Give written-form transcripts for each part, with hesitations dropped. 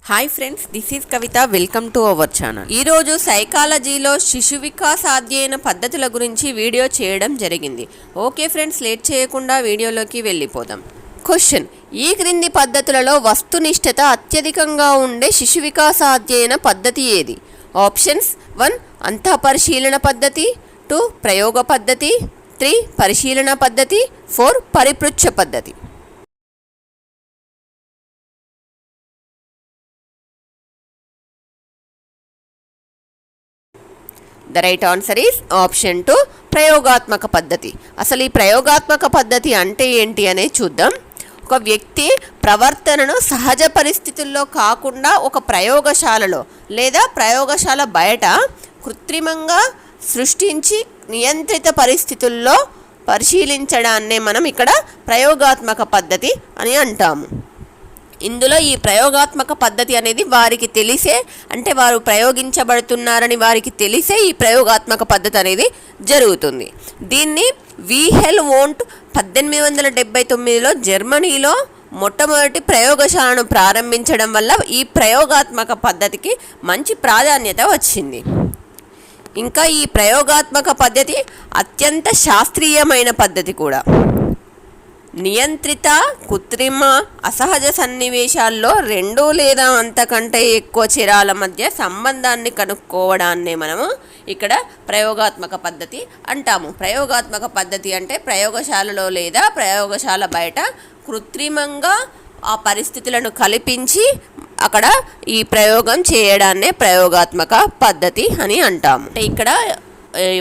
Hi friends, this is Kavitha. Welcome to our channel. ఈరోజు సైకాలజీలో శిశు వికాస అధ్యయన పద్ధతుల గురించి వీడియో చేయడం జరిగింది. ఓకే ఫ్రెండ్స్, లేట్ చేయకుండా వీడియోలోకి వెళ్ళిపోదాం. క్వశ్చన్: ఈ క్రింది పద్ధతులలో వస్తునిష్టత అత్యధికంగా ఉండే శిశు వికాస అధ్యయన పద్ధతి ఏది? ఆప్షన్స్: 1 అంతఃపరిశీలన పద్ధతి, 2 ప్రయోగ పద్ధతి, 3 పరిశీలన పద్ధతి, 4 పరిపృచ్ఛ పద్ధతి. The right answer is option 2 ప్రయోగాత్మక పద్ధతి. అసలు ఈ ప్రయోగాత్మక పద్ధతి అంటే ఏంటి అనేది చూద్దాం. ఒక వ్యక్తి ప్రవర్తనను సహజ పరిస్థితుల్లో కాకుండా ఒక ప్రయోగశాలలో లేదా ప్రయోగశాల బయట కృత్రిమంగా సృష్టించి నియంత్రిత పరిస్థితుల్లో పరిశీలించడాన్నే మనం ఇక్కడ ప్రయోగాత్మక పద్ధతి అని అంటాము. ఇందులో ఈ ప్రయోగాత్మక పద్ధతి అనేది వారికి తెలిసే, అంటే వారు ప్రయోగించబడుతున్నారని వారికి తెలిసే ఈ ప్రయోగాత్మక పద్ధతి అనేది జరుగుతుంది. దీన్ని విహెల్వోంట్ 1879లో జర్మనీలో మొట్టమొదటి ప్రయోగశాలను ప్రారంభించడం వల్ల ఈ ప్రయోగాత్మక పద్ధతికి మంచి ప్రాధాన్యత వచ్చింది. ఇంకా ఈ ప్రయోగాత్మక పద్ధతి అత్యంత శాస్త్రీయమైన పద్ధతి కూడా. నియంత్రిత, కృత్రిమ, అసహజ సన్నివేశాల్లో 2 లేదా అంతకంటే ఎక్కువ చరాల మధ్య సంబంధాన్ని కనుక్కోవడాన్నే మనము ఇక్కడ ప్రయోగాత్మక పద్ధతి అంటాము. ప్రయోగాత్మక పద్ధతి అంటే ప్రయోగశాలలో లేదా ప్రయోగశాల బయట కృత్రిమంగా ఆ పరిస్థితులను కల్పించి అక్కడ ఈ ప్రయోగం చేయడాన్నే ప్రయోగాత్మక పద్ధతి అని అంటాము. ఇక్కడ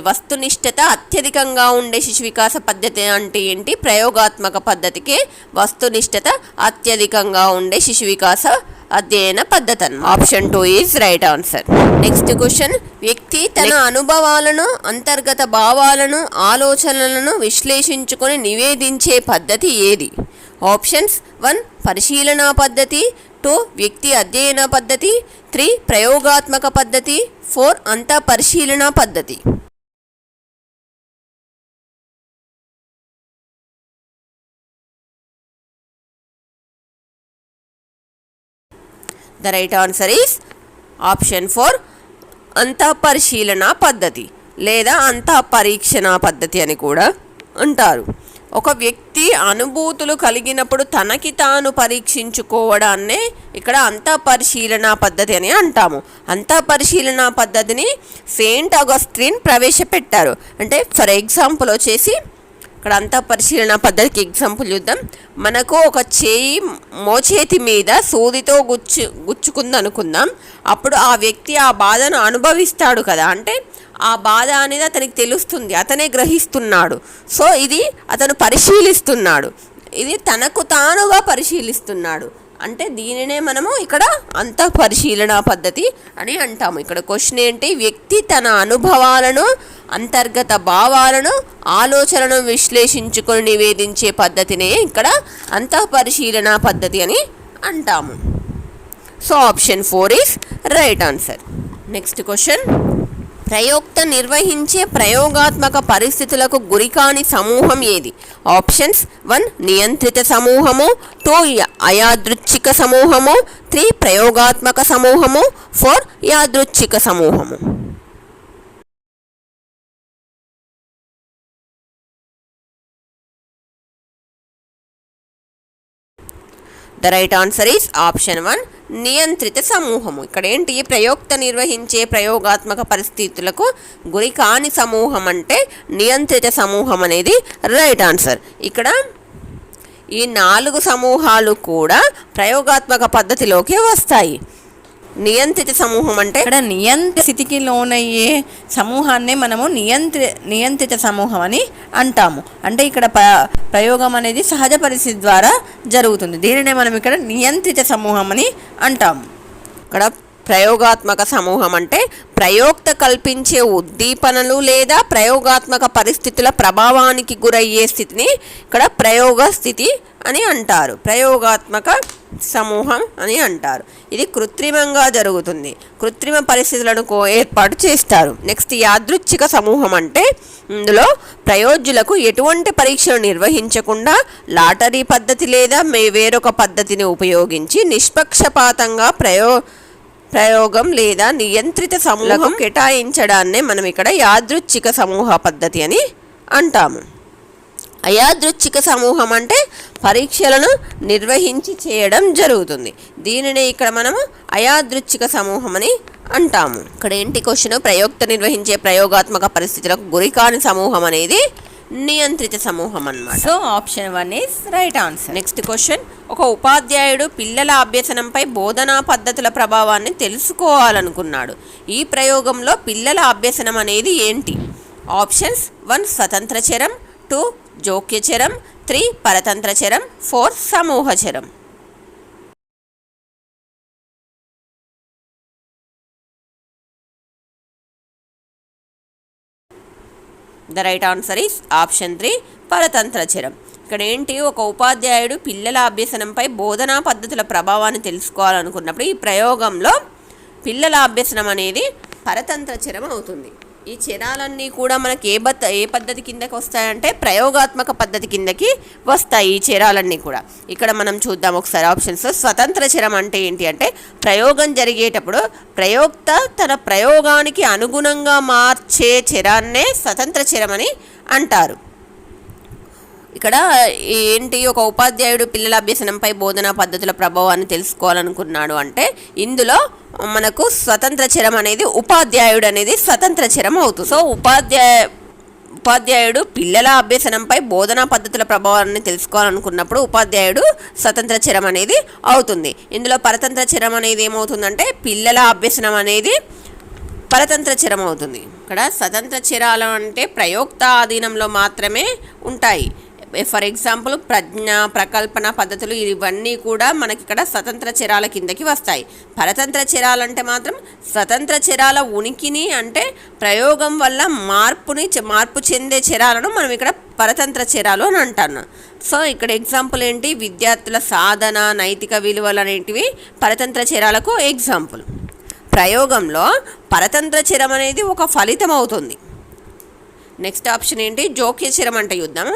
వస్తునిష్టత అత్యధికంగా ఉండే శిశు వికాస పద్ధతి అంటే ఏంటి? ప్రయోగాత్మక పద్ధతికి వస్తునిష్టత అత్యధికంగా ఉండే శిశు వికాస అధ్యయన పద్ధతి అన్నమాట. Option 2 is right answer. Next question: వ్యక్తి తన అనుభవాలను, అంతర్గత భావాలను, ఆలోచనలను విశ్లేషించుకొని నివేదించే పద్ధతి ఏది? ఆప్షన్స్: 1 పరిశీలన పద్ధతి, 2 వ్యక్తి అధ్యయన పద్ధతి, 3 ప్రయోగాత్మక పద్ధతి, 4 అంతఃపరిశీలన పద్ధతి. The right answer is option 4 అంతఃపరిశీలన పద్ధతి లేదా అంతఃపరీక్షణ పద్ధతి అని కూడా అంటారు. ఒక వ్యక్తి అనుభూతులు కలిగినప్పుడు తనకి తాను పరీక్షించుకోవడాన్నే ఇక్కడ అంతఃపరిశీలన పద్ధతి అని అంటాము. అంతఃపరిశీలన పద్ధతిని సెయింట్ అగస్టిన్ ప్రవేశపెట్టారు. అంటే ఫర్ ఎగ్జాంపుల్ వచ్చేసి ఇక్కడ అంతఃపరిశీలన పద్ధతికి ఎగ్జాంపుల్ చూద్దాం. మనకు ఒక చేయి మోచేతి మీద సూదితో గుచ్చుకుంది అనుకుందాం. అప్పుడు ఆ వ్యక్తి ఆ బాధను అనుభవిస్తాడు కదా, అంటే ఆ బాధ అనేది అతనికి తెలుస్తుంది, అతనే గ్రహిస్తున్నాడు. సో ఇది అతను పరిశీలిస్తున్నాడు, ఇది తనకు తానుగా పరిశీలిస్తున్నాడు. అంటే దీనినే మనము ఇక్కడ అంతఃపరిశీలన పద్ధతి అని అంటాము. ఇక్కడ క్వశ్చన్ ఏంటి? వ్యక్తి తన అనుభవాలను, అంతర్గత భావాలను, ఆలోచనలను విశ్లేషించుకొని నివేదించే పద్ధతినే ఇక్కడ అంతఃపరిశీలన పద్ధతి అని అంటాము. So option 4 is right answer. Next question: ప్రయోక్త నిర్వహించే ప్రయోగాత్మక పరిస్థితులకు గురికాని సమూహం ఏది? ఆప్షన్స్: 1 నియంత్రిత సమూహము, 2 అయాదృచ్ఛిక సమూహము, 3 ప్రయోగాత్మక సమూహము, 4 యాదృచ్ఛిక సమూహము. The right answer is option 1 నియంత్రిత సమూహము. ఇక్కడ ఏంటి? ప్రయోక్త నిర్వహించే ప్రయోగాత్మక పరిస్థితులకు గురి కాని సమూహం అంటే నియంత్రిత సమూహం అనేది రైట్ ఆన్సర్. ఇక్కడ ఈ 4 సమూహాలు కూడా ప్రయోగాత్మక పద్ధతిలోకి వస్తాయి. నియంత్రిత సమూహం అంటే ఇక్కడ నియంత్రిత స్థితికి లోనయ్యే సమూహాన్నే మనము నియంత్రిత సమూహం అని అంటాము. అంటే ఇక్కడ ప్రయోగం అనేది సహజ పరిస్థితి ద్వారా జరుగుతుంది. దీనినే మనం ఇక్కడ నియంత్రిత సమూహం అని అంటాము. ఇక్కడ ప్రయోగాత్మక సమూహం అంటే ప్రయోక్త కల్పించే ఉద్దీపనలు లేదా ప్రయోగాత్మక పరిస్థితుల ప్రభావానికి గురయ్యే స్థితిని ఇక్కడ ప్రయోగ స్థితి అని అంటారు. ప్రయోగాత్మక సమూహం అని అంటారు. ఇది కృత్రిమంగా జరుగుతుంది. కృత్రిమ పరిస్థితులను ఏర్పాటు చేస్తారు. నెక్స్ట్ యాదృచ్ఛిక సమూహం అంటే ఇందులో ప్రయోజ్యులకు ఎటువంటి పరీక్షలు నిర్వహించకుండా లాటరీ పద్ధతి లేదా వేరొక పద్ధతిని ఉపయోగించి నిష్పక్షపాతంగా ప్రయోగం లేదా నియంత్రిత సమూహం కేటాయించడాన్నే మనం ఇక్కడ యాదృచ్ఛిక సమూహ పద్ధతి అని అంటాము. అయాదృచ్ఛిక సమూహం అంటే పరీక్షలను నిర్వహించి చేయడం జరుగుతుంది. దీనినే ఇక్కడ మనము అయాదృచ్ఛిక సమూహం అని అంటాము. ఇక్కడ ఏంటి క్వశ్చన్, ప్రయోక్త నిర్వహించే ప్రయోగాత్మక పరిస్థితులకు గురికాని సమూహం అనేది నియంత్రిత సమూహం అన్నమాట. So option 1 is right answer. Next question, ఒక ఉపాధ్యాయుడు పిల్లల అభ్యసనంపై బోధనా పద్ధతుల ప్రభావాన్ని తెలుసుకోవాలనుకున్నాడు. ఈ ప్రయోగంలో పిల్లల అభ్యసనం అనేది ఏంటి? ఆప్షన్స్ 1 స్వతంత్ర చరం, 2 జోక్యచరం, 3 పరతంత్ర చరం, 4 సమూహచరం. The right answer is option 3 పరతంత్ర చరం. ఇక్కడ ఏంటి, ఒక ఉపాధ్యాయుడు పిల్లల అభ్యసనంపై బోధనా పద్ధతుల ప్రభావాన్ని తెలుసుకోవాలనుకున్నప్పుడు ఈ ప్రయోగంలో పిల్లల అభ్యసనం అనేది పరతంత్ర చరం అవుతుంది. ఈ చరాలన్నీ కూడా మనకి ఏ పద్ధతి కిందకి వస్తాయంటే ప్రయోగాత్మక పద్ధతి కిందకి వస్తాయి. ఈ చరాలన్నీ కూడా ఇక్కడ మనం చూద్దాం ఒకసారి ఆప్షన్స్. స్వతంత్ర చరం అంటే ఏంటి అంటే ప్రయోగం జరిగేటప్పుడు ప్రయోక్త తన ప్రయోగానికి అనుగుణంగా మార్చే చరాన్నే స్వతంత్ర చరం అని అంటారు. ఇక్కడ ఏంటి, ఒక ఉపాధ్యాయుడు పిల్లల అభ్యసనంపై బోధనా పద్ధతుల ప్రభావాన్ని తెలుసుకోవాలనుకున్నాడు అంటే ఇందులో మనకు స్వతంత్ర చరం అనేది ఉపాధ్యాయుడు అనేది స్వతంత్ర చరం అవుతుంది. సో ఉపాధ్యాయుడు పిల్లల అభ్యసనంపై బోధనా పద్ధతుల ప్రభావాన్ని తెలుసుకోవాలనుకున్నప్పుడు ఉపాధ్యాయుడు స్వతంత్ర చరం అనేది అవుతుంది. ఇందులో పరతంత్ర చరం అనేది ఏమవుతుందంటే పిల్లల అభ్యసనం అనేది పరతంత్ర చరం అవుతుంది. ఇక్కడ స్వతంత్ర చరాలు అంటే ప్రయోక్త ఆధీనంలో మాత్రమే ఉంటాయి. ఫర్ ఎగ్జాంపుల్ ప్రజ్ఞ, ప్రకల్పన పద్ధతులు ఇవన్నీ కూడా మనకి ఇక్కడ స్వతంత్ర చరాల కిందకి వస్తాయి. పరతంత్ర చరాలు అంటే మాత్రం స్వతంత్ర చరాల ఉనికిని అంటే ప్రయోగం వల్ల మార్పు చెందే చరాలను మనం ఇక్కడ పరతంత్ర చరాలు అని అంటున్నాం. సో ఇక్కడ ఎగ్జాంపుల్ ఏంటి, విద్యార్థుల సాధన, నైతిక విలువలు అనేటివి పరతంత్ర చరాలకు ఎగ్జాంపుల్. ప్రయోగంలో పరతంత్ర చరం అనేది ఒక ఫలితం అవుతుంది. నెక్స్ట్ ఆప్షన్ ఏంటి, జోక్యచరం అంటే చూద్దాం.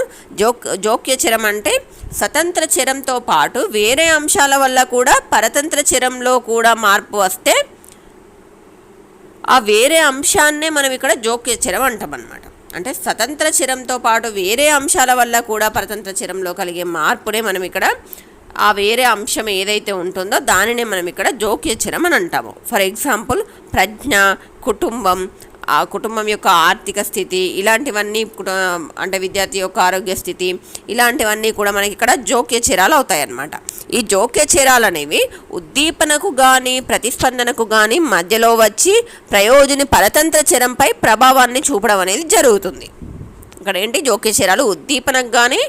జోక్యచరం అంటే స్వతంత్ర చరంతో పాటు వేరే అంశాల వల్ల కూడా పరతంత్ర చరంలో కూడా మార్పు వస్తే ఆ వేరే అంశాన్నే మనం ఇక్కడ జోక్యచరం అంటాం అన్నమాట. అంటే స్వతంత్ర చరంతో పాటు వేరే అంశాల వల్ల కూడా పరతంత్ర చరంలో కలిగే మార్పునే మనం ఇక్కడ ఆ వేరే అంశం ఏదైతే ఉంటుందో దానినే మనం ఇక్కడ జోక్యచరం అని అంటాము. ఫర్ ఎగ్జాంపుల్ ప్రజ్ఞ, కుటుంబం, ఆ కుటుంబం యొక్క ఆర్థిక స్థితి, ఇలాంటివన్నీ అంటే విద్యార్థి యొక్క ఆరోగ్య స్థితి, ఇలాంటివన్నీ కూడా మనకి ఇక్కడ జోక్య చరాలు అవుతాయి అన్నమాట. ఈ జోక్య చరాలు అనేవి ఉద్దీపనకు కానీ ప్రతిస్పందనకు కానీ మధ్యలో వచ్చి ప్రయోజని పరతంత్ర చరంపై ప్రభావాన్ని చూపడం అనేది జరుగుతుంది. ఇక్కడ ఏంటి, జోక్య చరాలు ఉద్దీపనకు కానీ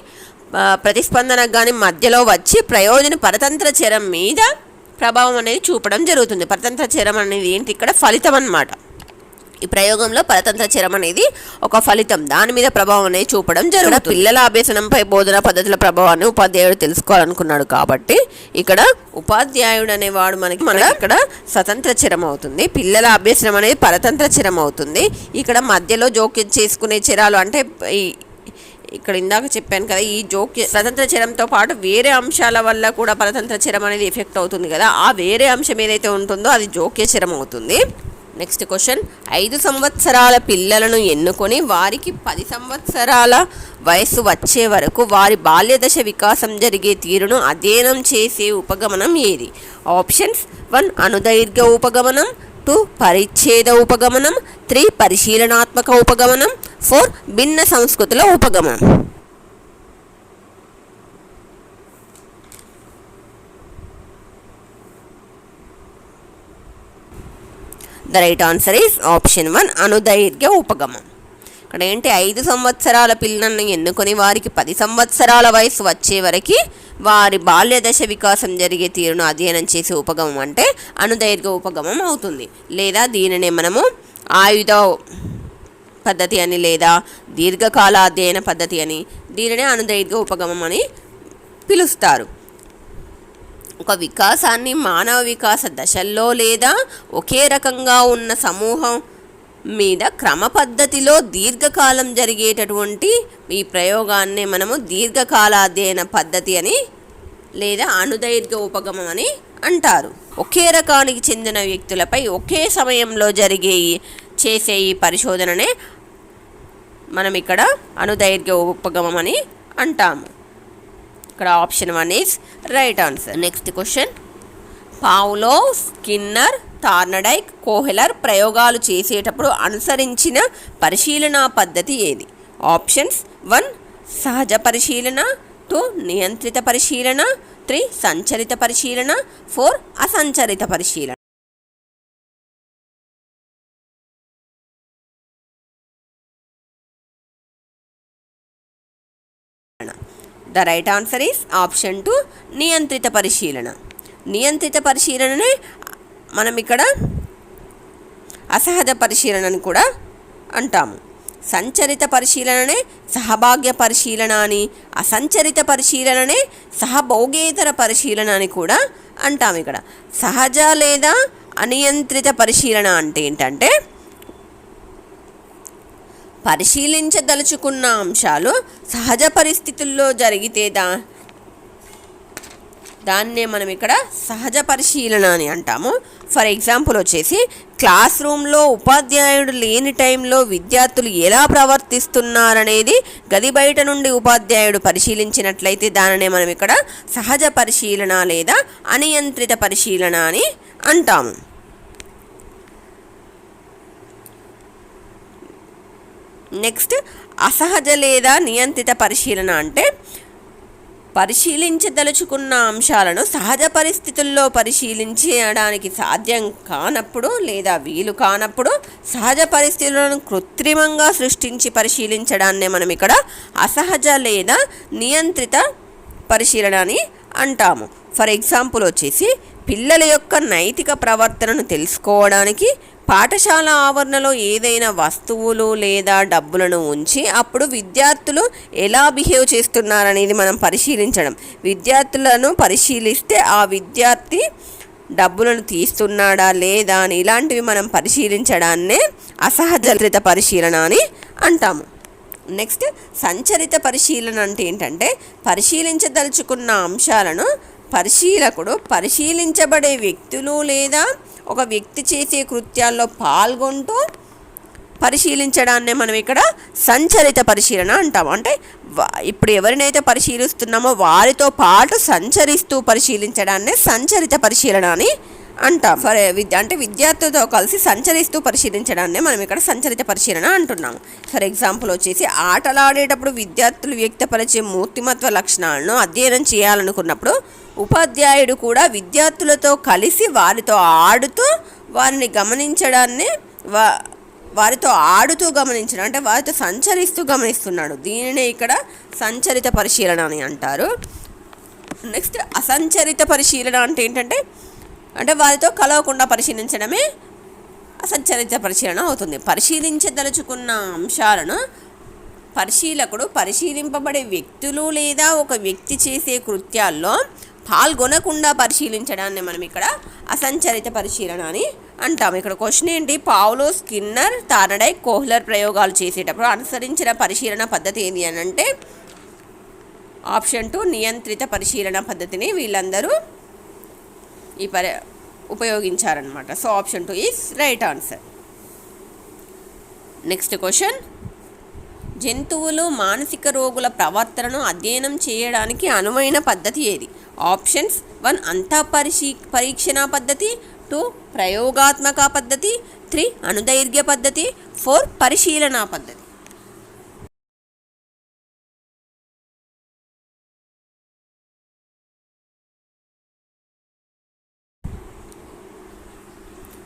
ప్రతిస్పందనకు కానీ మధ్యలో వచ్చి ప్రయోజన పరతంత్ర చరం మీద ప్రభావం అనేది చూపడం జరుగుతుంది. పరతంత్ర చరం అనేది ఏంటి, ఇక్కడ ఫలితం అన్నమాట. ఈ ప్రయోగంలో పరతంత్ర చరం అనేది ఒక ఫలితం, దాని మీద ప్రభావం అనేది చూపడం జరుగుతుంది. పిల్లల అభ్యసనంపై బోధనా పద్ధతుల ప్రభావాన్ని ఉపాధ్యాయుడు తెలుసుకోవాలనుకున్నాడు కాబట్టి ఇక్కడ ఉపాధ్యాయుడు అనేవాడు మనకి ఇక్కడ స్వతంత్ర చరం అవుతుంది. పిల్లల అభ్యసనం అనేది పరతంత్ర చరం అవుతుంది. ఇక్కడ మధ్యలో జోక్యం చేసుకునే చరాలు అంటే ఇక్కడ ఇందాక చెప్పాను కదా, ఈ స్వతంత్ర చరంతో పాటు వేరే అంశాల వల్ల కూడా పరతంత్ర చరం అనేది ఎఫెక్ట్ అవుతుంది కదా, ఆ వేరే అంశం ఏదైతే ఉంటుందో అది జోక్య చరం అవుతుంది. నెక్స్ట్ క్వశ్చన్, 5 సంవత్సరాల పిల్లలను ఎన్నుకొని వారికి 10 సంవత్సరాల వయస్సు వచ్చే వరకు వారి బాల్యదశ వికాసం జరిగే తీరును అధ్యయనం చేసే ఉపగమనం ఏది? ఆప్షన్స్ 1 అనుదైర్ఘ్య ఉపగమనం, 2 పరిచ్ఛేద ఉపగమనం, 3 పరిశీలనాత్మక ఉపగమనం, 4 భిన్న సంస్కృతుల ఉపగమనం. The right answer is option 1 అనుదైర్ఘ్య ఉపగమం. ఇక్కడ ఏంటి, 5 సంవత్సరాల పిల్లలను ఎన్నుకొని వారికి 10 సంవత్సరాల వయసు వచ్చే వరకు వారి బాల్యదశ వికాసం జరిగే తీరును అధ్యయనం చేసే ఉపగమం అంటే అనుదైర్ఘ్య ఉపగమం అవుతుంది. లేదా దీనినే మనము ఆయుధ పద్ధతి అని లేదా దీర్ఘకాల అధ్యయన పద్ధతి అని, దీనినే అనుదైర్ఘ్య ఉపగమం అని పిలుస్తారు. ఒక వికాసాన్ని మానవ వికాస దశల్లో లేదా ఒకే రకంగా ఉన్న సమూహం మీద క్రమ పద్ధతిలో దీర్ఘకాలం జరిగేటటువంటి ఈ ప్రయోగాన్ని మనము దీర్ఘకాలాధ్యయన పద్ధతి అని లేదా అణుదైర్ఘ్య ఉపగమం అని అంటారు. ఒకే రకానికి చెందిన వ్యక్తులపై ఒకే సమయంలో చేసే ఈ పరిశోధననే మనం ఇక్కడ అణుదైర్ఘ్య ఉపగమం అని అంటాము. ఇక్కడ option 1 is right answer. Next question, Pavlov, Skinner, Thorndike, Kohler ప్రయోగాలు చేసేటప్పుడు అనుసరించిన పరిశీలనా పద్ధతి ఏది? ఆప్షన్స్ 1 సహజ పరిశీలన, 2 నియంత్రిత పరిశీలన, 3 సంచరిత పరిశీలన, 4 అసంచరిత పరిశీలన. The right answer is option 2 నియంత్రిత పరిశీలన. నియంత్రిత పరిశీలననే మనం ఇక్కడ అసహజ పరిశీలనని కూడా అంటాము. సంచరిత పరిశీలననే సహభాగ్య పరిశీలన అని, అసంచరిత పరిశీలననే సహభోగేతర పరిశీలన అని కూడా అంటాము. ఇక్కడ సహజ లేదా అనియంత్రిత పరిశీలన అంటే ఏంటంటే పరిశీలించదలుచుకున్న అంశాలు సహజ పరిస్థితుల్లో జరిగితే దాన్నే మనం ఇక్కడ సహజ పరిశీలన అని అంటాము. ఫర్ ఎగ్జాంపుల్ వచ్చేసి క్లాస్ రూమ్లో ఉపాధ్యాయుడు లేని టైంలో విద్యార్థులు ఎలా ప్రవర్తిస్తున్నారనేది గది బయట నుండి ఉపాధ్యాయుడు పరిశీలించినట్లయితే దానినే మనం ఇక్కడ సహజ పరిశీలన లేదా అనియంత్రిత పరిశీలన అని అంటాము. నెక్స్ట్ అసహజ లేదా నియంత్రిత పరిశీలన అంటే పరిశీలించదలుచుకున్న అంశాలను సహజ పరిస్థితుల్లో పరిశీలించడానికి సాధ్యం కానప్పుడు లేదా వీలు కానప్పుడు సహజ పరిస్థితులను కృత్రిమంగా సృష్టించి పరిశీలించడాన్నే మనం ఇక్కడ అసహజ లేదా నియంత్రిత పరిశీలన అని అంటాము. ఫర్ ఎగ్జాంపుల్ వచ్చేసి పిల్లల యొక్క నైతిక ప్రవర్తనను తెలుసుకోవడానికి పాఠశాల ఆవరణలో ఏదైనా వస్తువులు లేదా డబ్బులను ఉంచి అప్పుడు విద్యార్థులు ఎలా బిహేవ్ చేస్తున్నారనేది మనం పరిశీలించడం. విద్యార్థులను పరిశీలిస్తే ఆ విద్యార్థి డబ్బులను తీస్తున్నాడా లేదా అని ఇలాంటివి మనం పరిశీలించడాన్నే అసహజరిత పరిశీలన అని అంటాము. నెక్స్ట్ సంచరిత పరిశీలన అంటే ఏంటంటే పరిశీలించదలుచుకున్న అంశాలను పరిశీలకుడు పరిశీలించబడే వ్యక్తులు లేదా ఒక వ్యక్తి చేసే కృత్యాల్లో పాల్గొంటూ పరిశీలించడాన్నే మనం ఇక్కడ సంచరిత పరిశీలన అంటాము. అంటే ఇప్పుడు ఎవరినైతే పరిశీలిస్తున్నామో వారితో పాటు సంచరిస్తూ పరిశీలించడాన్నే సంచరిత పరిశీలన అని అంటాం. అంటే విద్యార్థులతో కలిసి సంచరిస్తూ పరిశీలించడాన్నే మనం ఇక్కడ సంచరిత పరిశీలన అంటున్నాము. ఫర్ ఎగ్జాంపుల్ వచ్చేసి ఆటలాడేటప్పుడు విద్యార్థులు వ్యక్తపరిచే మూర్తిమత్వ లక్షణాలను అధ్యయనం చేయాలనుకున్నప్పుడు ఉపాధ్యాయుడు కూడా విద్యార్థులతో కలిసి వారితో ఆడుతూ వారిని గమనించడాన్ని వారితో ఆడుతూ గమనించడం అంటే వారితో సంచరిస్తూ గమనిస్తున్నాడు. దీనినే ఇక్కడ సంచరిత పరిశీలన అని అంటారు. నెక్స్ట్ అసంచరిత పరిశీలన అంటే ఏంటంటే అంటే వారితో కలవకుండా పరిశీలించడమే అసంచరిత పరిశీలన అవుతుంది. పరిశీలించదలుచుకున్న అంశాలను పరిశీలకుడు పరిశీలింపబడే వ్యక్తులు లేదా ఒక వ్యక్తి చేసే కృత్యాల్లో పాల్గొనకుండా పరిశీలించడాన్ని మనం ఇక్కడ అసంచరిత పరిశీలన అని అంటాం. ఇక్కడ క్వశ్చన్ ఏంటి? పావ్లోవ్, స్కిన్నర్, థార్నడైక్, కోహ్లర్ ప్రయోగాలు చేసేటప్పుడు అనుసరించిన పరిశీలన పద్ధతి ఏంటి అని అంటే ఆప్షన్ 2 నియంత్రిత పరిశీలన పద్ధతిని వీళ్ళందరూ ఉపయోగించారనమాట. So option 2 is right answer. Next question, జంతువులు మానసిక రోగుల ప్రవర్తనను అధ్యయనం చేయడానికి అనువైన పద్ధతి ఏది? ఆప్షన్స్ 1 అంతా పరీక్షణ పద్ధతి, 2 ప్రయోగాత్మక పద్ధతి, 3 అణుదైర్ఘ్య పద్ధతి, 4 పరిశీలన పద్ధతి.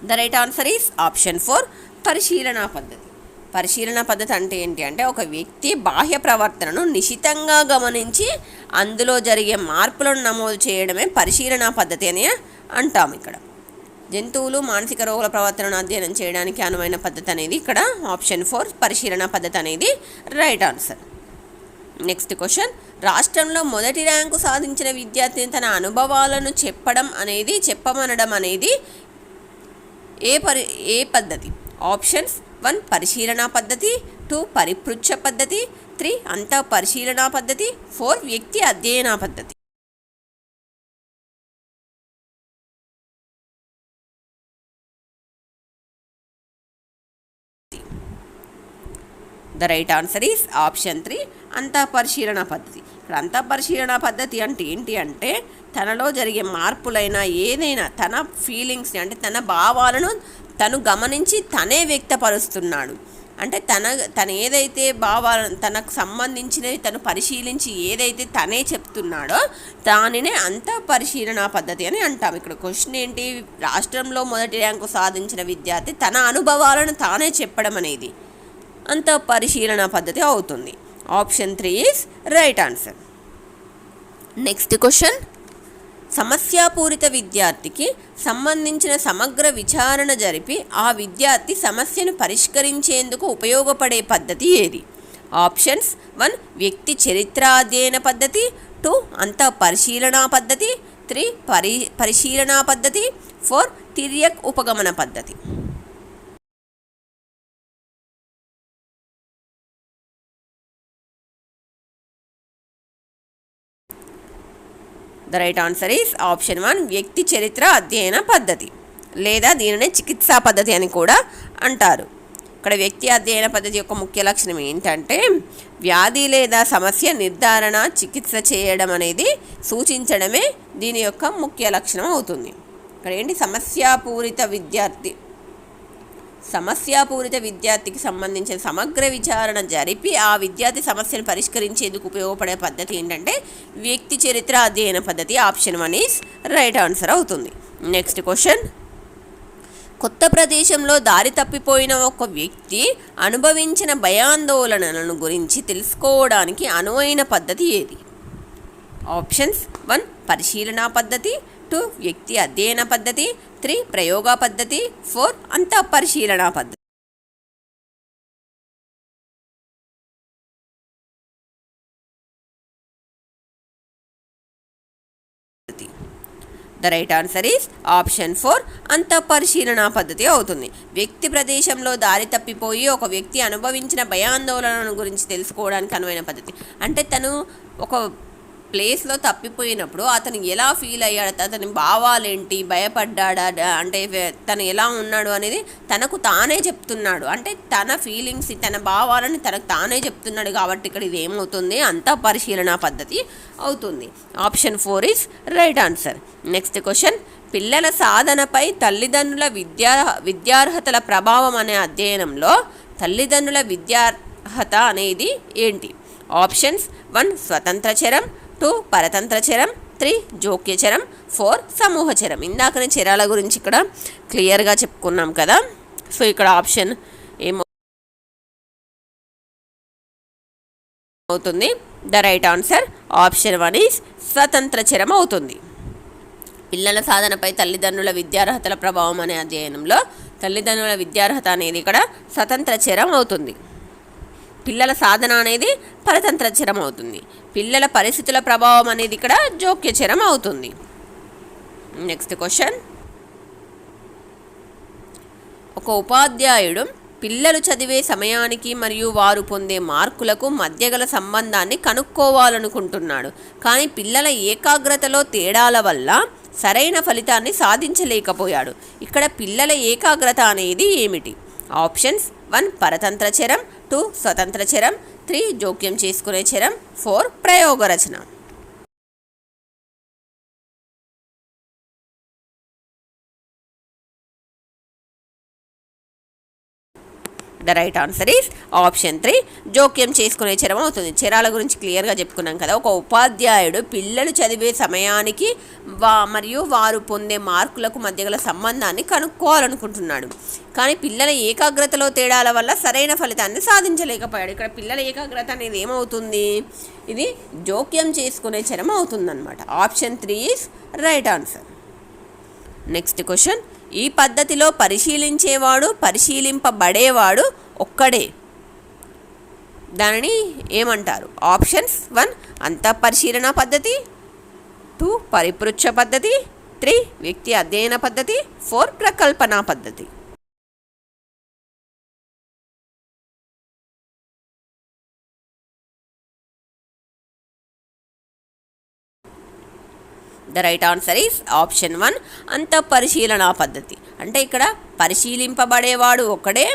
The right answer is option 4 పరిశీలన పద్ధతి. పరిశీలన పద్ధతి అంటే ఏంటి అంటే ఒక వ్యక్తి బాహ్య ప్రవర్తనను నిశితంగా గమనించి అందులో జరిగే మార్పులను నమోదు చేయడమే పరిశీలన పద్ధతి అని అంటాం. ఇక్కడ జంతువులు మానసిక రోగుల ప్రవర్తనను అధ్యయనం చేయడానికి అనువైన పద్ధతి అనేది ఇక్కడ ఆప్షన్ 4 పరిశీలన పద్ధతి అనేది రైట్ ఆన్సర్. నెక్స్ట్ క్వశ్చన్, రాష్ట్రంలో మొదటి ర్యాంకు సాధించిన విద్యార్థిని తన అనుభవాలను చెప్పమనడం అనేది ఏ పద్ధతి? ఆప్షన్స్ 1 పరిశీలనా పద్ధతి, 2 పరిపృచ్ఛ పద్ధతి, 3 అంతః పరిశీలనా పద్ధతి, 4 వ్యక్తి అధ్యయన పద్ధతి. The right answer is option 3 అంతఃపరిశీలన పద్ధతి. ఇక్కడ అంతఃపరిశీలన పద్ధతి అంటే ఏంటి అంటే తనలో జరిగే మార్పులైనా ఏదైనా తన ఫీలింగ్స్ని అంటే తన భావాలను తను గమనించి తనే వ్యక్తపరుస్తున్నాడు. అంటే తన ఏదైతే భావాలను తనకు సంబంధించినవి తను పరిశీలించి ఏదైతే తనే చెప్తున్నాడో దానినే అంతఃపరిశీలన పద్ధతి అని అంటాం. ఇక్కడ క్వశ్చన్ ఏంటి, రాష్ట్రంలో మొదటి ర్యాంకు సాధించిన విద్యార్థి తన అనుభవాలను తానే చెప్పడం అనేది అంతఃపరిశీలన పద్ధతి అవుతుంది. Option 3 is right answer. Next question, సమస్యాపూరిత విద్యార్థికి సంబంధించిన సమగ్ర విచారణ జరిపి ఆ విద్యార్థి సమస్యను పరిష్కరించేందుకు ఉపయోగపడే పద్ధతి ఏది? ఆప్షన్స్ 1 వ్యక్తి చరిత్ర అధ్యయన పద్ధతి, 2 అంతఃపరిశీలనా పద్ధతి, 3 పరిశీలనా పద్ధతి, 4 తిర్యక్ ఉపగమన పద్ధతి. The right answer is option 1 వ్యక్తి చరిత్ర అధ్యయన పద్ధతి, లేదా దీనినే చికిత్సా పద్ధతి అని కూడా అంటారు. ఇక్కడ వ్యక్తి అధ్యయన పద్ధతి యొక్క ముఖ్య లక్షణం ఏంటంటే వ్యాధి లేదా సమస్య నిర్ధారణ చికిత్స చేయడం అనేది సూచించడమే దీని యొక్క ముఖ్య లక్షణం అవుతుంది. ఇక్కడ ఏంటి, సమస్యాపూరిత విద్యార్థికి సంబంధించిన సమగ్ర విచారణ జరిపి ఆ విద్యార్థి సమస్యను పరిష్కరించేందుకు ఉపయోగపడే పద్ధతి ఏంటంటే వ్యక్తి చరిత్ర అధ్యయన పద్ధతి. ఆప్షన్ 1 ఈజ్ రైట్ ఆన్సర్ అవుతుంది. నెక్స్ట్ క్వశ్చన్, కొత్త ప్రదేశంలో దారి తప్పిపోయిన ఒక వ్యక్తి అనుభవించిన భయాందోళనలను గురించి తెలుసుకోవడానికి అనువైన పద్ధతి ఏది? ఆప్షన్స్ 1 పరిశీలనా పద్ధతి, 2 వ్యక్తి అధ్యయన పద్ధతి, 3 ప్రయోగ పద్ధతి, 4 అంతఃపరిశీలనా పద్ధతి. The right answer is option 4 అంతఃపరిశీలనా పద్ధతి అవుతుంది. వ్యక్తి ప్రదేశంలో దారి తప్పిపోయి ఒక వ్యక్తి అనుభవించిన భయాందోళనల గురించి తెలుసుకోవడానికి అనువైన పద్ధతి. అంటే తను ఒక ప్లేస్లో తప్పిపోయినప్పుడు అతను ఎలా ఫీల్ అయ్యాడు, అతని భావాలేంటి, భయపడ్డాడా, అంటే తను ఎలా ఉన్నాడు అనేది తనకు తానే చెప్తున్నాడు. అంటే తన ఫీలింగ్స్ తన భావాలని తనకు తానే చెప్తున్నాడు కాబట్టి ఇక్కడ ఇది ఏమవుతుంది, అంతఃపరిశీలనా పద్ధతి అవుతుంది. Option 4 is right answer. Next question, పిల్లల సాధనపై తల్లిదండ్రుల విద్యార్హతల ప్రభావం అనే అధ్యయనంలో తల్లిదండ్రుల విద్యార్హత అనేది ఏంటి? ఆప్షన్స్ 1 స్వతంత్ర చరం, 2 పరతంత్ర చరం, 3 జోక్య చరం, 4 సమూహ చరం. ఇందాకనే చరాల గురించి ఇక్కడ క్లియర్గా చెప్పుకున్నాం కదా. సో ఇక్కడ ఆప్షన్ ఏమవుతుంది? The right answer option 1 is స్వతంత్ర చరం అవుతుంది. పిల్లల సాధనపై తల్లిదండ్రుల విద్యార్హతల ప్రభావం అనే అధ్యయనంలో తల్లిదండ్రుల విద్యార్హత అనేది ఇక్కడ స్వతంత్ర చరం అవుతుంది. పిల్లల సాధన అనేది పరతంత్ర చరం అవుతుంది. పిల్లల పరిస్థితుల ప్రభావం అనేది ఇక్కడ జోక్య చరం అవుతుంది. నెక్స్ట్ క్వశ్చన్, ఒక ఉపాధ్యాయుడు పిల్లలు చదివే సమయానికి మరియు వారు పొందే మార్కులకు మధ్య గల సంబంధాన్ని కనుక్కోవాలనుకుంటున్నాడు. కానీ పిల్లల ఏకాగ్రతలో తేడాల వల్ల సరైన ఫలితాన్ని సాధించలేకపోయాడు. ఇక్కడ పిల్లల ఏకాగ్రత అనేది ఏమిటి? ఆప్షన్స్ 1 పరతంత్ర చరం, 2 స్వతంత్ర చరం, 3 జోక్యం చేసుకునే చరం, 4 ప్రయోగ రచన. The right answer is option 3 జోక్యం చేసుకునే చరం అవుతుంది. చరాల గురించి క్లియర్గా చెప్పుకున్నాం కదా. ఒక ఉపాధ్యాయుడు పిల్లలు చదివే సమయానికి మరియు వారు పొందే మార్కులకు మధ్య గల సంబంధాన్ని కనుక్కోవాలనుకుంటున్నాడు. కానీ పిల్లల ఏకాగ్రతలో తేడాల వల్ల సరైన ఫలితాన్ని సాధించలేకపోయాడు. ఇక్కడ పిల్లల ఏకాగ్రత అనేది ఏమవుతుంది? ఇది జోక్యం చేసుకునే చరం అవుతుందన్నమాట. Option 3 is right answer. Next question, ఈ పద్ధతిలో పరిశీలించేవాడు పరిశీలింపబడేవాడు ఒక్కడే. దానిని ఏమంటారు? ఆప్షన్స్ 1 అంతఃపరిశీలన పద్ధతి, 2 పరిపృచ్ఛ పద్ధతి, 3 వ్యక్తి అధ్యయన పద్ధతి, 4 ప్రకల్పన పద్ధతి. The right answer is option 1 అంతఃపరిశీలన పద్ధతి. అంటే ఇక్కడ పరిశీలింపబడేవాడు ఒక్కడే,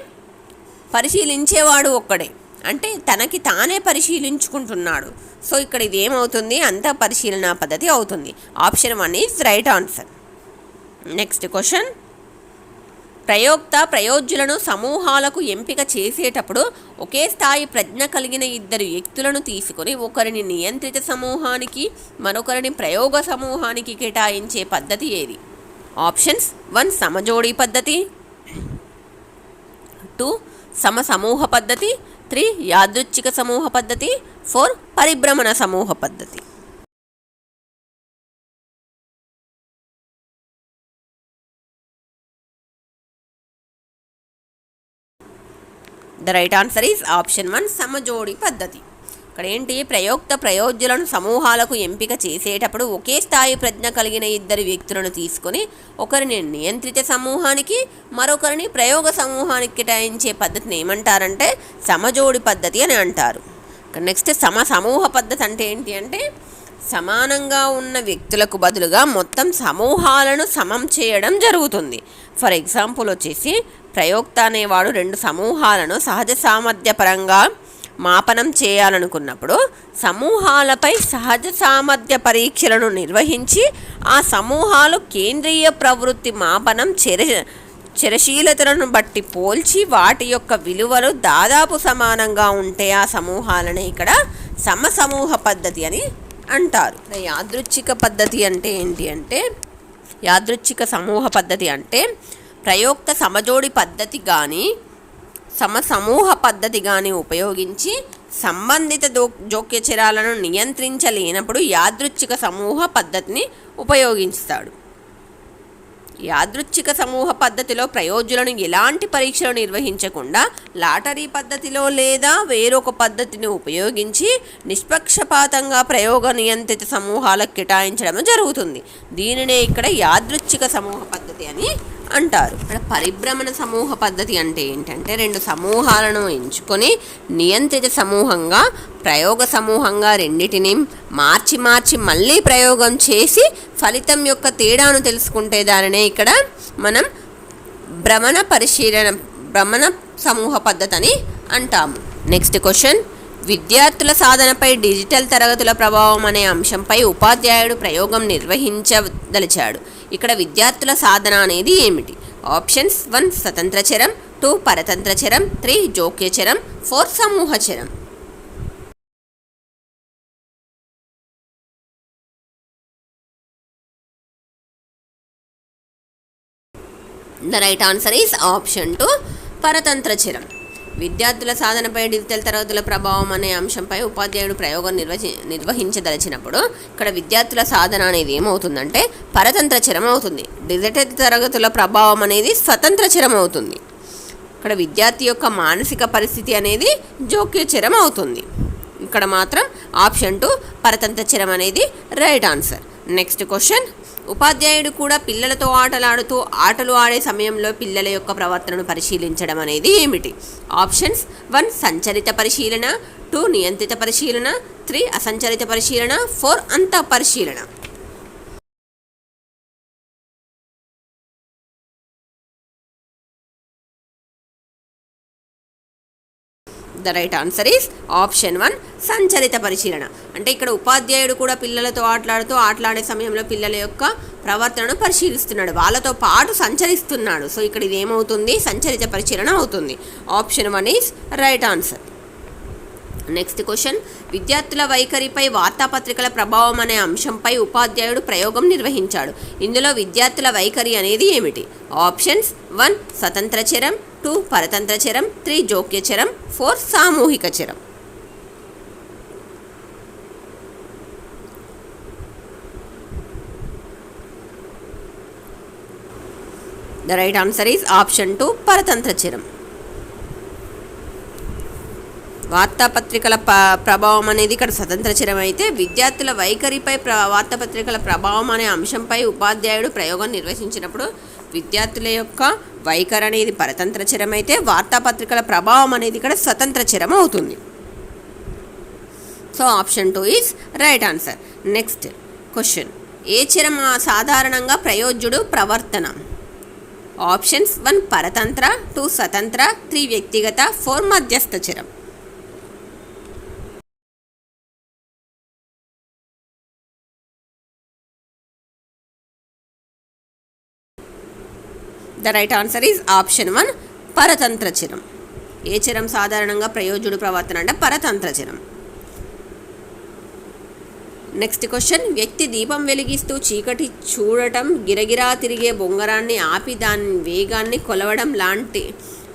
పరిశీలించేవాడు ఒక్కడే, అంటే తనకి తానే పరిశీలించుకుంటున్నాడు. సో ఇక్కడ ఇది ఏమవుతుంది? అంతఃపరిశీలన పద్ధతి అవుతుంది. Option 1 is right answer. Next question, ప్రయోక్త ప్రయోజ్యులను సమూహాలకు ఎంపిక చేసేటప్పుడు ఒకే స్థాయి ప్రజ్ఞ కలిగిన ఇద్దరు వ్యక్తులను తీసుకొని ఒకరిని నియంత్రిత సమూహానికి మరొకరిని ప్రయోగ సమూహానికి కేటాయించే పద్ధతి ఏది? ఆప్షన్స్ 1 సమజోడీ పద్ధతి, 2 సమసమూహ పద్ధతి, 3 యాదృచ్ఛిక సమూహ పద్ధతి, 4 పరిభ్రమణ సమూహ పద్ధతి. The right answer is option 1 సమజోడి పద్ధతి. ఇక్కడ ఏంటి? ప్రయోక్త ప్రయోజ్యులను సమూహాలకు ఎంపిక చేసేటప్పుడు ఒకే స్థాయి ప్రజ్ఞ కలిగిన ఇద్దరు వ్యక్తులను తీసుకొని ఒకరిని నియంత్రిత సమూహానికి మరొకరిని ప్రయోగ సమూహానికి కేటాయించే పద్ధతిని ఏమంటారంటే సమజోడి పద్ధతి అని అంటారు. నెక్స్ట్ సమసమూహ పద్ధతి అంటే ఏంటి అంటే సమానంగా ఉన్న వ్యక్తులకు బదులుగా మొత్తం సమూహాలను సమం చేయడం జరుగుతుంది. ఫర్ ఎగ్జాంపుల్ వచ్చేసి ప్రయోక్త అనేవాడు 2 సమూహాలను సహజ సామర్థ్యపరంగా మాపనం చేయాలనుకున్నప్పుడు సమూహాలపై సహజ సామర్థ్య పరీక్షలను నిర్వహించి ఆ సమూహాలు కేంద్రీయ ప్రవృత్తి మాపనం చరశీలతలను బట్టి పోల్చి వాటి యొక్క విలువలు దాదాపు సమానంగా ఉంటే ఆ సమూహాలను ఇక్కడ సమసమూహ పద్ధతి అని అంటారు. యాదృచ్ఛిక పద్ధతి అంటే ఏంటి అంటే యాదృచ్ఛిక సమూహ పద్ధతి అంటే ప్రయోక్త సమజోడి పద్ధతి కానీ సమసమూహ పద్ధతి కానీ ఉపయోగించి సంబంధిత జోక్యచరాలను నియంత్రించలేనప్పుడు యాదృచ్ఛిక సమూహ పద్ధతిని ఉపయోగిస్తాడు. యాదృచ్ఛిక సమూహ పద్ధతిలో ప్రయోజ్యులను ఎలాంటి పరీక్షలు నిర్వహించకుండా లాటరీ పద్ధతిలో లేదా వేరొక పద్ధతిని ఉపయోగించి నిష్పక్షపాతంగా ప్రయోగ నియంత్రిత సమూహాలకు కేటాయించడం జరుగుతుంది. దీనినే ఇక్కడ యాదృచ్ఛిక సమూహ పద్ధతి అని అంటారు. పరిభ్రమణ సమూహ పద్ధతి అంటే ఏంటంటే 2 సమూహాలను ఎంచుకొని నియంత్రిత సమూహంగా ప్రయోగ సమూహంగా రెండిటిని మార్చి మళ్ళీ ప్రయోగం చేసి ఫలితం యొక్క తేడాను తెలుసుకుంటే దానినే ఇక్కడ మనం భ్రమణ సమూహ పద్ధతి అని అంటాము. నెక్స్ట్ క్వశ్చన్, విద్యార్థుల సాధనపై డిజిటల్ తరగతుల ప్రభావం అనే అంశంపై ఉపాధ్యాయుడు ప్రయోగం నిర్వహించదలిచాడు. ఇక్కడ విద్యార్థుల సాధన అనేది ఏమిటి? ఆప్షన్స్ 1 స్వతంత్ర చరం, 2 పరతంత్ర చరం, 3 జోక్య చరం, 4 సమూహ చరం. The right answer is option 2 పరతంత్ర చరం. విద్యార్థుల సాధనపై డిజిటల్ తరగతుల ప్రభావం అనే అంశంపై ఉపాధ్యాయుడు ప్రయోగం నిర్వహించదలిచినప్పుడు ఇక్కడ విద్యార్థుల సాధన అనేది ఏమవుతుందంటే పరతంత్ర చరం అవుతుంది. డిజిటల్ తరగతుల ప్రభావం అనేది స్వతంత్ర చరం అవుతుంది. ఇక్కడ విద్యార్థి యొక్క మానసిక పరిస్థితి అనేది జోక్య చరం అవుతుంది. ఇక్కడ మాత్రం ఆప్షన్ 2 పరతంత్ర చరం అనేది రైట్ ఆన్సర్. నెక్స్ట్ క్వశ్చన్, ఉపాధ్యాయుడు కూడా పిల్లలతో ఆటలు ఆడే సమయంలో పిల్లల యొక్క ప్రవర్తనను పరిశీలించడం అనేది ఏమిటి? ఆప్షన్స్ 1 సంచరిత పరిశీలన, 2 నియంత్రిత పరిశీలన, 3 అసంచరిత పరిశీలన, 4 అంతఃపరిశీలన. The right answer is option 1 సంచరిత పరిశీలన. అంటే ఇక్కడ ఉపాధ్యాయుడు కూడా పిల్లలతో ఆటలాడే సమయంలో పిల్లల యొక్క ప్రవర్తనను పరిశీలిస్తున్నాడు, వాళ్ళతో పాటు సంచరిస్తున్నాడు. సో ఇక్కడ ఇది ఏమవుతుంది? సంచరిత పరిశీలన అవుతుంది. Option 1 is right answer. Next question, విద్యార్థుల వైఖరిపై వార్తాపత్రికల ప్రభావం అనే అంశంపై ఉపాధ్యాయుడు ప్రయోగం నిర్వహించాడు. ఇందులో విద్యార్థుల వైఖరి అనేది ఏమిటి? ఆప్షన్స్ 1 స్వతంత్ర చరం, 2 పరతంత్ర చరం, 3 జోక్య చరం, 4 సామూహిక చరం. The right answer is option 2 పరతంత్ర చరం. వార్తాపత్రికల ప్రభావం అనేది ఇక్కడ స్వతంత్ర చరం అయితే, విద్యార్థుల వైఖరిపై వార్తాపత్రికల ప్రభావం అనే అంశంపై ఉపాధ్యాయుడు ప్రయోగం నిర్వహించినప్పుడు విద్యార్థుల యొక్క వైఖరి అనేది పరతంత్ర చరం అయితే, వార్తాపత్రికల ప్రభావం అనేది ఇక్కడ స్వతంత్ర చరం అవుతుంది. So option 2 is right answer. Next question, ఏ చరం సాధారణంగా ప్రయోజ్యుడు ప్రవర్తన? ఆప్షన్స్ 1 పరతంత్ర, 2 స్వతంత్ర, 3 వ్యక్తిగత, 4 మధ్యస్థ చరం. The right answer is option 1 పరతంత్ర చరం. ఏ చరం సాధారణంగా ప్రయోజ్యుడు ప్రవర్తన అంటే పరతంత్ర చరం. నెక్స్ట్ క్వశ్చన్, వ్యక్తి దీపం వెలిగిస్తూ చీకటి చూడటం, గిరగిరా తిరిగే బొంగరాన్ని ఆపి దాని వేగాన్ని కొలవడం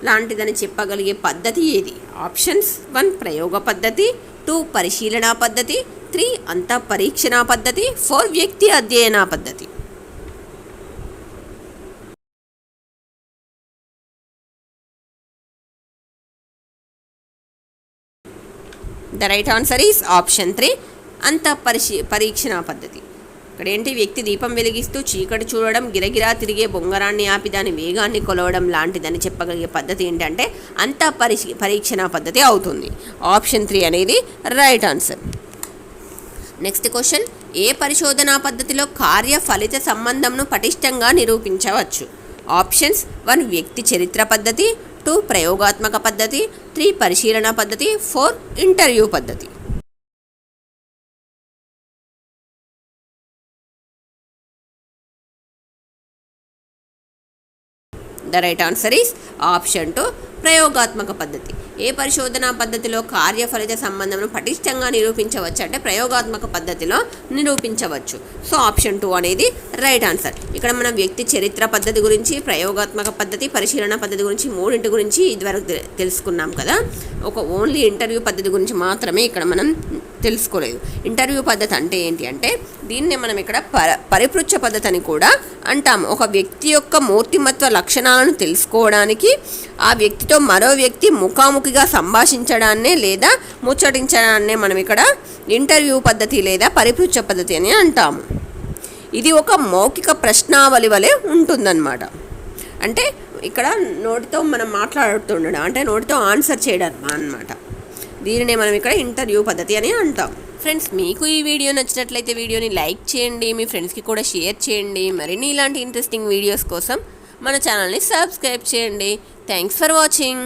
లాంటిదని చెప్పగలిగే పద్ధతి ఏది? ఆప్షన్స్ 1 ప్రయోగ పద్ధతి, 2 పరిశీలనా పద్ధతి, 3 అంతఃపరీక్షణా పద్ధతి, 4 వ్యక్తి అధ్యయన పద్ధతి. The right answer is option 3 పరీక్షణ పద్ధతి. ఇక్కడ ఏంటి, వ్యక్తి దీపం వెలిగిస్తూ చీకటి చూడడం, గిరగిరా తిరిగే బొంగరాన్ని ఆపి దాని వేగాన్ని కొలవడం లాంటిదని చెప్పగలిగే పద్ధతి ఏంటంటే పరీక్షణ పద్ధతి అవుతుంది. ఆప్షన్ 3 అనేది రైట్ ఆన్సర్. నెక్స్ట్ క్వశ్చన్, ఏ పరిశోధనా పద్ధతిలో కార్య ఫలిత సంబంధంను పటిష్టంగా నిరూపించవచ్చు? ఆప్షన్స్ 1 వ్యక్తి చరిత్ర పద్ధతి, 2 ప్రయోగాత్మక పద్ధతి, 3 పరిశీలన పద్ధతి, 4 ఇంటర్వ్యూ పద్ధతి. The right answer is option 2 ప్రయోగాత్మక పద్ధతి. ఏ పరిశోధనా పద్ధతిలో కార్యఫలిత సంబంధంను పటిష్టంగా నిరూపించవచ్చు అంటే ప్రయోగాత్మక పద్ధతిలో నిరూపించవచ్చు. సో ఆప్షన్ 2 అనేది రైట్ ఆన్సర్. ఇక్కడ మనం వ్యక్తి చరిత్ర పద్ధతి గురించి, ప్రయోగాత్మక పద్ధతి, పరిశీలన పద్ధతి గురించి మూడింటి గురించి ఇదివరకు తెలుసుకున్నాం కదా. ఒక ఓన్లీ ఇంటర్వ్యూ పద్ధతి గురించి మాత్రమే ఇక్కడ మనం తెలుసుకోలేదు. ఇంటర్వ్యూ పద్ధతి అంటే ఏంటి అంటే దీన్నే మనం ఇక్కడ పరిపృచ్ఛ పద్ధతి అని కూడా అంటాము. ఒక వ్యక్తి యొక్క మూర్తిమత్వ లక్షణాలను తెలుసుకోవడానికి ఆ వ్యక్తితో మరో వ్యక్తి ముఖాముఖిగా సంభాషించడాన్నే లేదా ముచ్చటించడాన్నే మనం ఇక్కడ ఇంటర్వ్యూ పద్ధతి లేదా పరిపృచ్ఛ పద్ధతి అని అంటాము. ఇది ఒక మౌఖిక ప్రశ్నావళి వలె ఉంటుందన్నమాట. అంటే ఇక్కడ నోటితో మనం మాట్లాడుతుండడం అంటే నోటితో ఆన్సర్ చేయడం అన్నమాట. దీనినే మనం ఇక్కడ ఇంటర్వ్యూ పద్ధతి అని అంటాం. ఫ్రెండ్స్, మీకు ఈ వీడియో నచ్చినట్లయితే వీడియోని లైక్ చేయండి, మీ ఫ్రెండ్స్కి కూడా షేర్ చేయండి. మరిన్ని ఇలాంటి ఇంట్రెస్టింగ్ వీడియోస్ కోసం మన ఛానల్ని సబ్స్క్రైబ్ చేయండి. Thanks for watching.